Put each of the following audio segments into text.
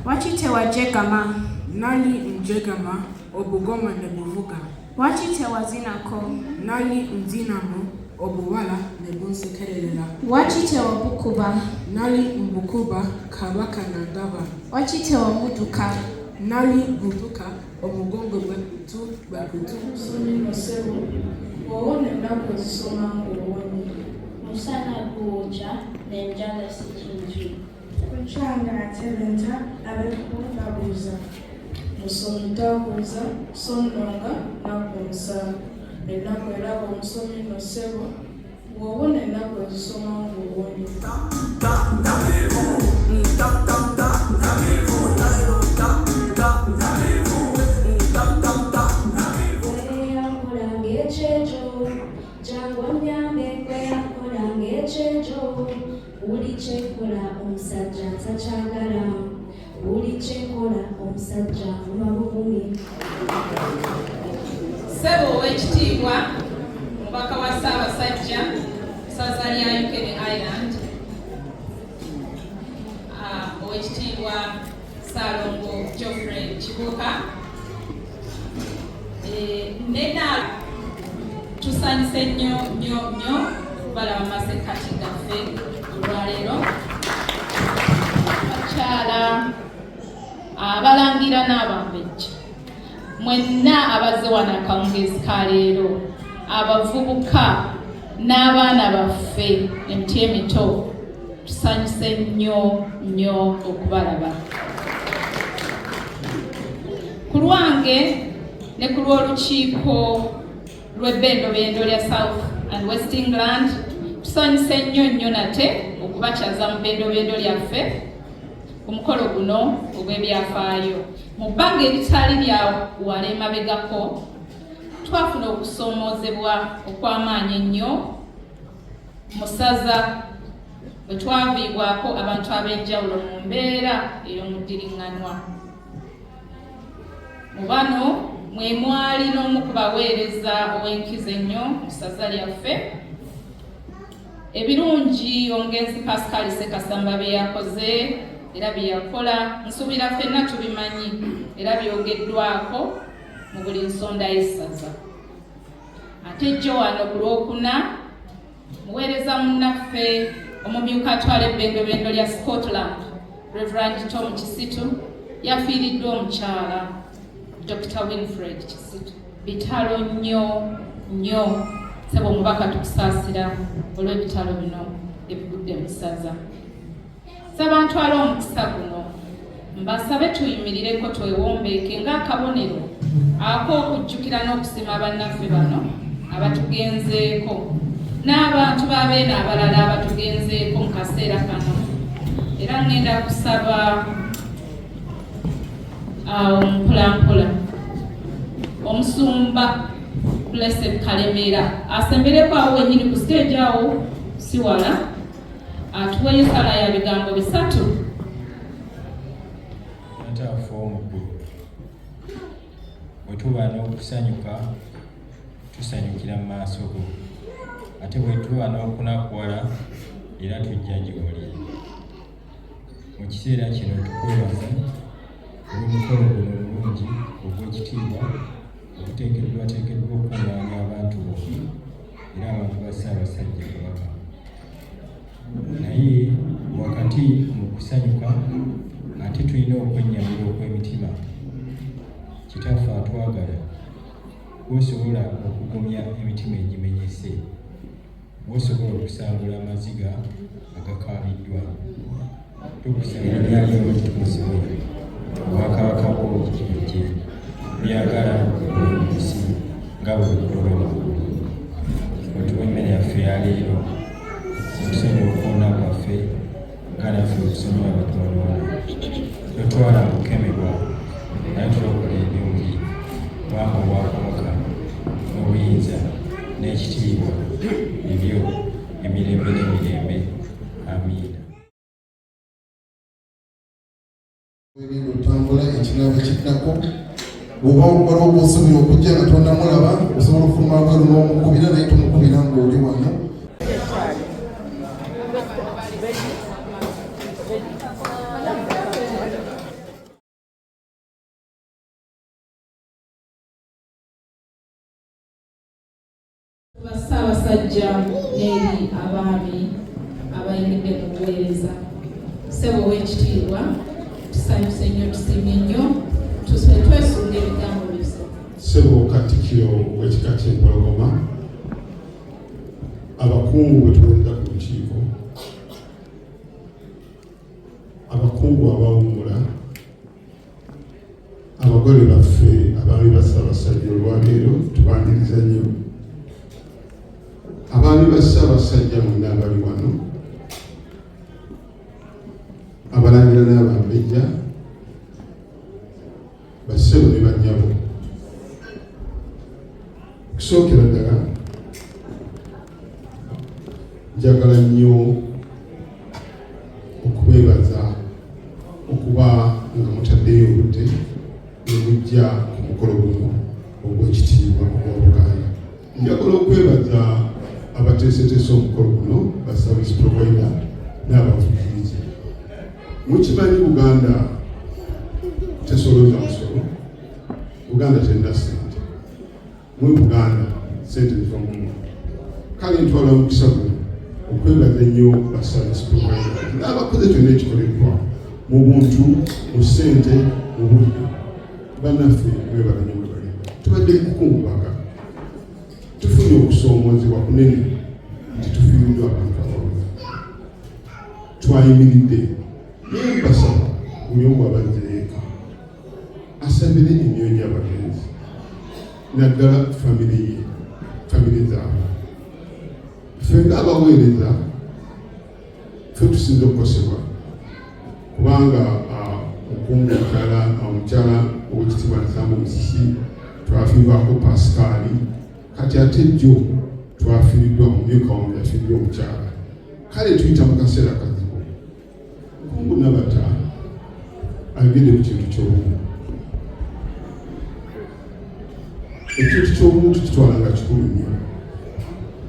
Wachite wajegama nali mjegama obugoma nebuvuga wachite wazinako nali mzinamo obuwala nebunsekerelela wachite wabukuba nali mbukuba kabaka nandaba wachite wamuduka nali buduka omugongo gwetu bakutu musebo wawone nako zisoma ngowoni musana kuja nenjala sikinju kucanga atelenta abekubabuza musomi tabuuza sononga nakunsa ennaku era omusomi nosebo wawone ennaku ezisoma ngowoni ulichekola omusajja nsakyagala ulichekola omusajja mubabugumi Ssebo ow'ekitiibwa mubaka wa Ssaabasajja ssaza lya Ukene Island ow'ekitiibwa Ssaalongo Geoffrey Kibuuka nena tusanyuse nnyo balaba masekati gaffe olwaleero bakyala abalangira n'abambejja mwenna abazze wano akawungeezi ka leero abavubuka n'abaana baffe emiti emito tusanyuse nnyo okubalaba ku lwange ne ku lw'olukiiko lw'ebbendobendo lya South and West England tusanyuse nnyo nate okubakyaza mu bbendobendo lyaffe ku mukolo guno ogw'ebyafaayo mu bbanga eritali lya wala emabegako twafuna okusoomoozebwa okw'amaanyi ennyo mu ssaza bwe twaviibwako abantu ab'enjawulo mu mbeera ey'omuddiringanwa mu bano mwe mwali n'omu ku baweereza ow'enkizo ennyo mu ssaza lyaffe ebirungi omugenzi Pascal Sekasamba bye yakoze era bye yakola nsuubira ffenna tubimanyi era byogeddwako mu buli nsonda y'essaza ate jjo wano ku lwokuna muweereza munnaffe omumyuka atwala ebbendobendo lya Scotland Reverend Tom Kisitu yafiiriddwa omukyala Dr. Winfred Kisitu bitalo nnyo sebo omubaka tukusaasira olw'ebitalo bino ebigudde mu ssaza sabantwala omukisa guno mbasabe tuyimirireko twewombeeke ng'akabonero ak'okujjukira n'okusiima bannaffe bano abatugenzeeko n'abantu b'abeene abalala abatugenzeeko mu kaseera kano era ngenda kusaba mpolampola omusumba Blessed Kalemera asembereko awo wenyini ku stage awo si wala atuweyo ensala ya bigambo bisatu ntaafu omukulu bwe tuba n'okusanyuka tusanyukira mu maaso go ate bwe tuba n'okunakuwala era tujja gy'oli mu kiseera kino tukwebaza olw'omukolo guno omulungi ogw'ekitiibwa oguteekeddwa okukungaanya abantu bo era abantu ba Ssaabasajja Kabaka naye wakati mu kusanyuka ate tulina okwennyamira okw'emitima kitaffe atwagala bw'osobola okugumya emitima egimenyese bw'osobola okusangula amaziga agakaabiddwa tukusabira byali obutukuziwe obwakabaka bwo bujje byagala ensi nga totwala okukemebwa naye tulokola ebyungi kubanga obwakabaka n'obuyinza n'ekitiibwa ebyo emirembe n'emirembe. Amiina. Ebintu otambula ekigambo ekiddako bw'oba waliwo bw'osobola okujja nga tonnamulaba osobola okufuluma bweru n'omukubira naye tomukubira ng'oli wano. Ssaabasajja n'eri abaami abayimiridde mu buweereza, ssebo w'ekitiibwa tusanyuse nnyo, tusiimye nnyo, twesunga ebigambo bise. Ssebo Katikkiro w'ekika ky'Empologoma, abakungu bwe tuweereza ku lukiiko, abakungu abawummula, abagole baffe abaami ba Ssaabasajja olwaleero tubaniriza nnyo. Abaami ba Ssaabasajja mwenna abali wano, abalangira n'abambejja, bassebo ne bannyabo, okusookera ddala njagala nnyo okubeebaza okuba nga mutaddeyo obudde ne mujja ku mukolo guno ogw'ekitiibwa ogwa Buganda. Njagala okwebaza abateeseteese omukolo guno ba service provider n'abavugirizi. Mukimanyi Buganda tesolooza musolo, Buganda terina ssente, mu Buganda ssente ziva mu muntu. Kale ntwala mukisa guno okwebaza ennyo ba service provider n'abakoze kyonna ekikoleddwa mu buntu, mu ssente, mu budde. Bannaffe mwebala nnyo mwe bali. Tubadde kukungubaga, tufunye okusoomoozebwa kunene nti tufiiriddwa abantu abalungi. Twayimiridde naye mbasaba buli omu abazze eka asabire emyoyo gy'abagenzi, naddala famire zaabwe. Ffe ng'abaweereza ffe tusinze okukosebwa kubanga omukungu omukyala ow'ekitiibwa Nsambu Musisi twafiibwako Pasikaali, kati ate jjo twafiiriddwa omumyuka wange yafiiriddwa omukyala. Kale tuyita mu kaseera kazibu. Mukungu Nabata ayogedde ku kintu ky'obumu. Ekintu ky'obumu tukitwala nga kikulu nnyo.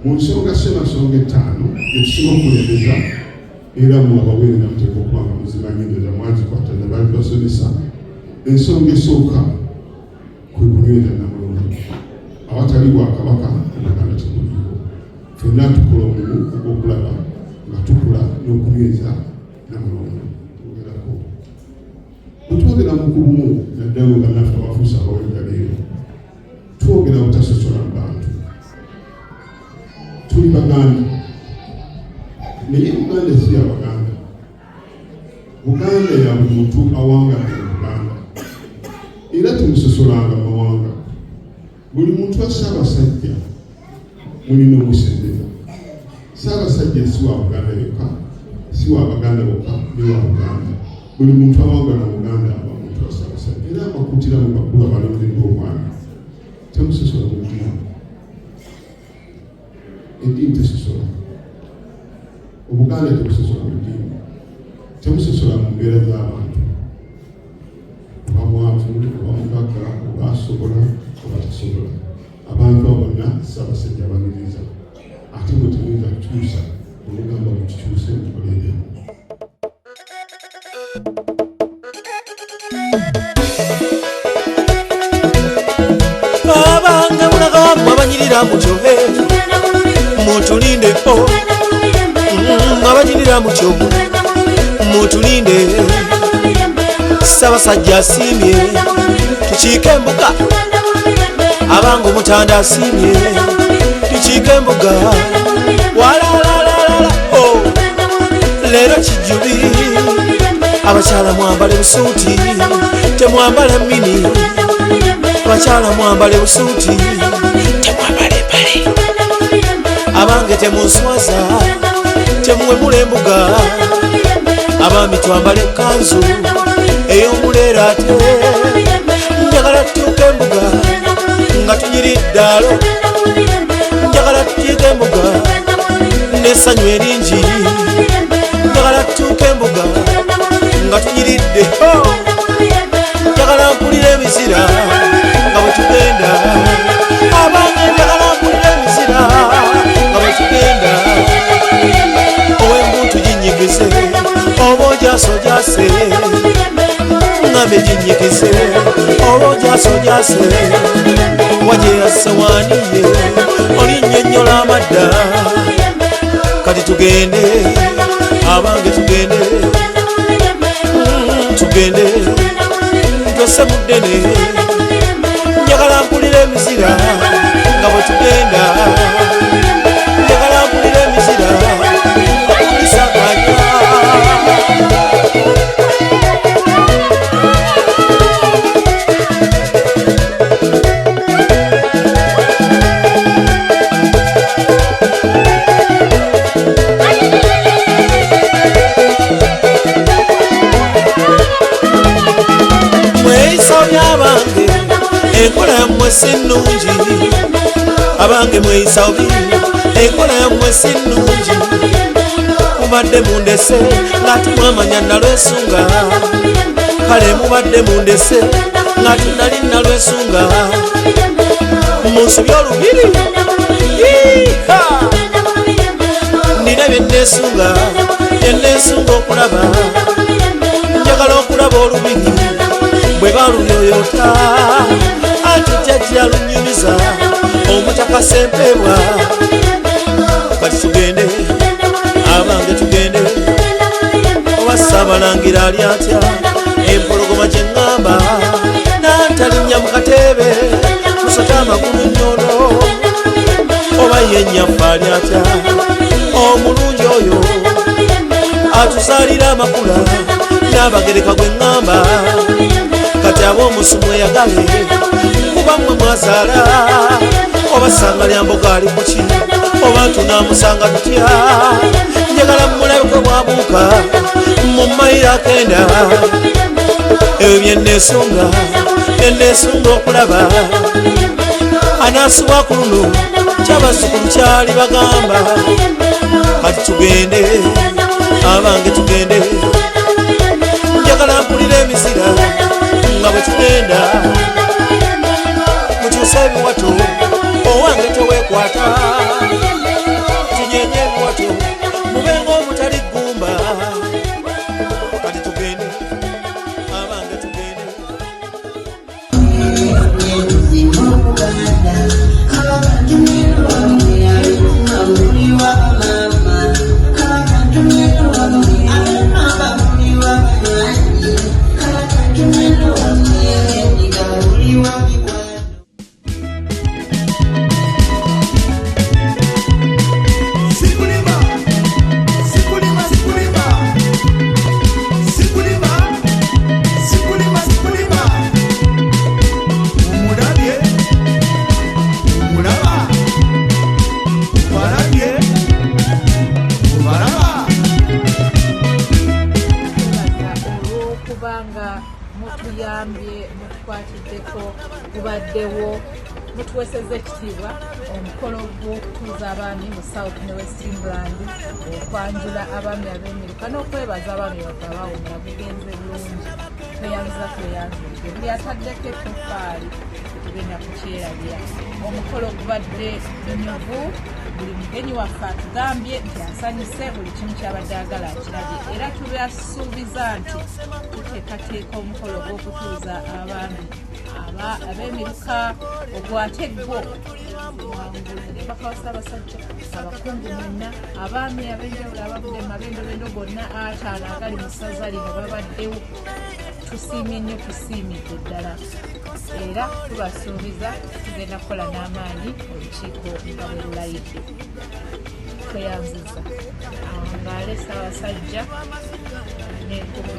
Mu nsonga ssemasonga 5 ekisinga okukulembeza era mu abaweereza namuteeka okuba nga muzimanyi ndoza mwazikwata ne baali basomesa. Ensonga esooka kwe kunyweza Namulundu. Awatali Bwakabaka Buganda temuliiwo. Ffenna tukola omulimu ogw'okulaba nga tukula n'okunyweza Namulundu. Twogerako. Bwe twogera mu kubumu naddala bannaffe abafuusa abaweereza leero, twogera butasosola mu bantu. Tuli Baganda naye Buganda si Abaganda. Buganda ya buli muntu awangaala Buganda era temusosolanga mawanga. Buli muntu wa Ssaabasajja mulina omusendeza. Ssaabasajja si wa Buganda yokka, si wa Baganda bokka, ne wa Buganda. Buli muntu awangaala Buganda aba muntu wa Ssaabasajja. Era abakuutira mu bakulu abalondeddwa omwami temusosola mu ddiini. Eddiini tesosola. Obuganda tebusosola mu ddiini. Temusosola mu mbeera z'abantu. Oba mwavu, oba mugagga, oba asobola, oba tasobola. Abantu abo bonna Ssaabasajja abaniriza. Ate mwe temuyinza kukyusa, olugamba mukikyuse mukoleremu. Abanga mulagamu abanyirira mu kyobe mutulinde abanyirira mu kyobe mutulinde. Ssaabasajja asiimye tukiike embuga, abanga omutanda asiimye tukiike embuga. Walalalala leero kijjubi, abakyala mwambale busuuti temwambala mini. Abakyala mwambale busuuti temwambale mpale. Abange temunswaza temuwemula embuga. abaami twambale kanzu ey'omuleera ate njagala tutuuke embuga nga tunyiridde alo njagala tuyiga embuga n'essanyu eringi njagala tutuuke embuga nga tunyiridde njagala mpulira emizira nga bwe tugenda abange njagala mpulira emizira nga bwe tugenda ow'embuntu ginyigize oba ojasojase ngambe ginyigize oba ojasojase wajeyasewaniye olinnyonnyola amadda kati tugende abange tugende tugende twese muddene njagala mpulira emizira nga bwe tugenda njagala mpulira emizira okulisaganya enkola yammwe si nnungi abange mweyisa obi enkola yammwe si nnungi mubadde mundese ng'ate mwamanya nalwesunga kale mubadde mundese ng'ate nali nalwesunga munsubi olubiri nina byenneesunga byenneesunga okulaba njagala okulaba olubiri bwe baluyoyota ate jjajja lunyumiza omutakasempebwa kati tugende abange tugende oba Ssaabalangira ali atya empologoma gye ŋŋamba n'antalinnya mu kateebe kusota amagulu nyono oba yennyaffe ali atya omulungi oyo atuzaalira amakula n'abagereka gwe ŋŋamba kati ab'omusu mweyagale kuba mmwe mwazaala oba Ssangalya Mbogo ali kuki oba tunaamusanga tutya njagala mmulabe kwe bwabuuka mu mayiro akenda ebyo byenneesunga okulaba anaasibwa ku luno kyabazukulu kyali bagamba kati tugende abange tugende njagala mpulira emizira nga bwe tugenda mukyuse ebiwato owange toweekwata tunyenye ebiwato mubenga omutali ggumba kati tugende abange tugende mutuyambye mutukwatiddeko gubaddewo mutuwesezza ekitiibwa omukolo gw'okutuuza abaami mu South ne West England okwanjula abaami ab'Emiruka n'okwebaza abaami baffe abaawomera gugenze bulungi tweyanzulidde buli ataddeko ettoffaali tugenda kukyerabya omukolo gubadde nyuvu buli mugenyi waffe atugambye nti asanyuse buli kimu kyabadde agala akirabye era tubasuubiza nti tuteekateeka omukolo gw'okutuuza abaami ab'Emiruka ogwo ate gwo paka wa Ssaabasajja abakungu mwenna abaami ab'enjawulo abavudde mu mabendobendo gonna ataano agali mu ssaza lino babaddewo tusiimye nnyo tusiimidde ddala era tubasuubiza tugenda kukola n'amaanyi olukiiko nga bwe lulayidde tweyanziza awo ng'ale Ssaabasajja n'enkubu